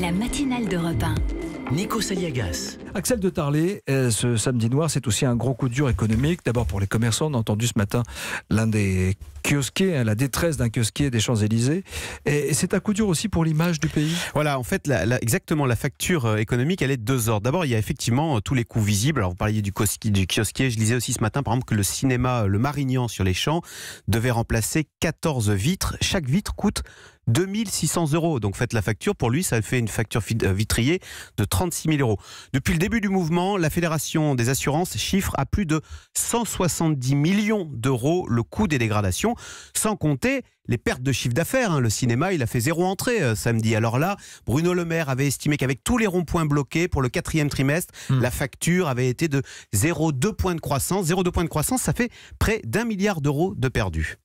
La matinale d'Europe 1. Nico Saliagas. Axel de Tarlé, ce samedi noir, c'est aussi un gros coup dur économique. D'abord pour les commerçants, on a entendu ce matin l'un des kiosquiers, la détresse d'un kiosquier des Champs-Élysées. Et c'est un coup dur aussi pour l'image du pays. Voilà, en fait, exactement, la facture économique, elle est de deux ordres. D'abord, il y a effectivement tous les coûts visibles. Alors, vous parliez du kiosquier. Je lisais aussi ce matin, par exemple, que le cinéma Le Marignan sur les Champs devait remplacer 14 vitres. Chaque vitre coûte 2600 €. Donc faites la facture. Pour lui, ça fait une facture vitrier de 36 000 €. Depuis le début du mouvement, la Fédération des assurances chiffre à plus de 170 millions d'euros le coût des dégradations, sans compter les pertes de chiffre d'affaires. Le cinéma, il a fait 0 entrée samedi. Alors là, Bruno Le Maire avait estimé qu'avec tous les ronds-points bloqués pour le 4e trimestre, la facture avait été de 0,2 points de croissance. 0,2 points de croissance, ça fait près d'1 milliard d'euros de perdus.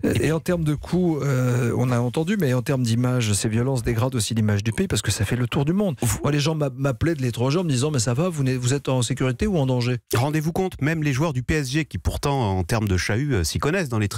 Et en termes de coûts, on a entendu, mais en termes d'image, ces violences dégradent aussi l'image du pays parce que ça fait le tour du monde. Moi, les gens m'appelaient de l'étranger en me disant « mais ça va, vous êtes en sécurité ou en danger ?» Rendez-vous compte, même les joueurs du PSG qui pourtant en termes de chahut s'y connaissent dans les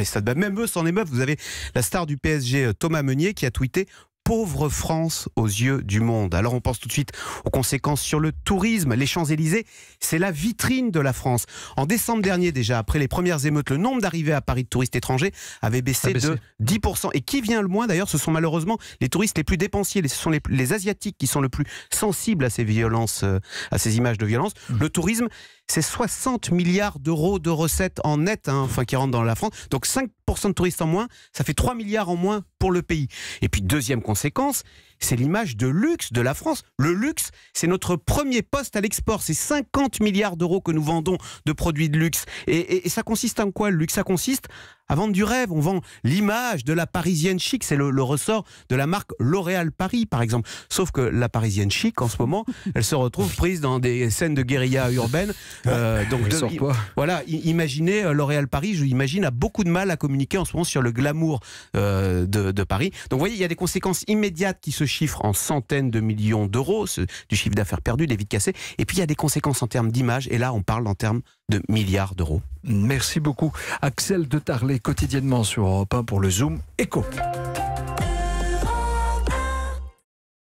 stades, même eux s'en émeuvent. Vous avez la star du PSG, Thomas Meunier, qui a tweeté: pauvre France aux yeux du monde. Alors on pense tout de suite aux conséquences sur le tourisme. Les Champs-Élysées, c'est la vitrine de la France. En décembre dernier déjà, après les premières émeutes, le nombre d'arrivées à Paris de touristes étrangers avait baissé de 10%. Et qui vient le moins d'ailleurs, ce sont malheureusement les touristes les plus dépensiers. Ce sont les Asiatiques qui sont le plus sensibles à ces violences, à ces images de violence. Le tourisme, c'est 60 milliards d'euros de recettes en net, qui rentrent dans la France. Donc 5% de touristes en moins, ça fait 3 milliards en moins pour le pays. Et puis deuxième conséquence, c'est l'image de luxe de la France. Le luxe, c'est notre premier poste à l'export. C'est 50 milliards d'euros que nous vendons de produits de luxe. Et ça consiste en quoi, le luxe? Ça consiste à vendre du rêve. On vend l'image de la parisienne chic. C'est le ressort de la marque L'Oréal Paris, par exemple. Sauf que la parisienne chic, en ce moment, elle se retrouve prise dans des scènes de guérilla urbaine. Voilà, imaginez L'Oréal Paris, j'imagine, a beaucoup de mal à communiquer en ce moment sur le glamour de Paris. Donc vous voyez, il y a des conséquences immédiates qui se chiffrent en centaines de millions d'euros, du chiffre d'affaires perdu, des vitres cassées. Et puis il y a des conséquences en termes d'image. Et là, on parle en termes de milliards d'euros. Merci beaucoup. Axel de Tarlé, quotidiennement sur Europe 1 pour le Zoom Éco.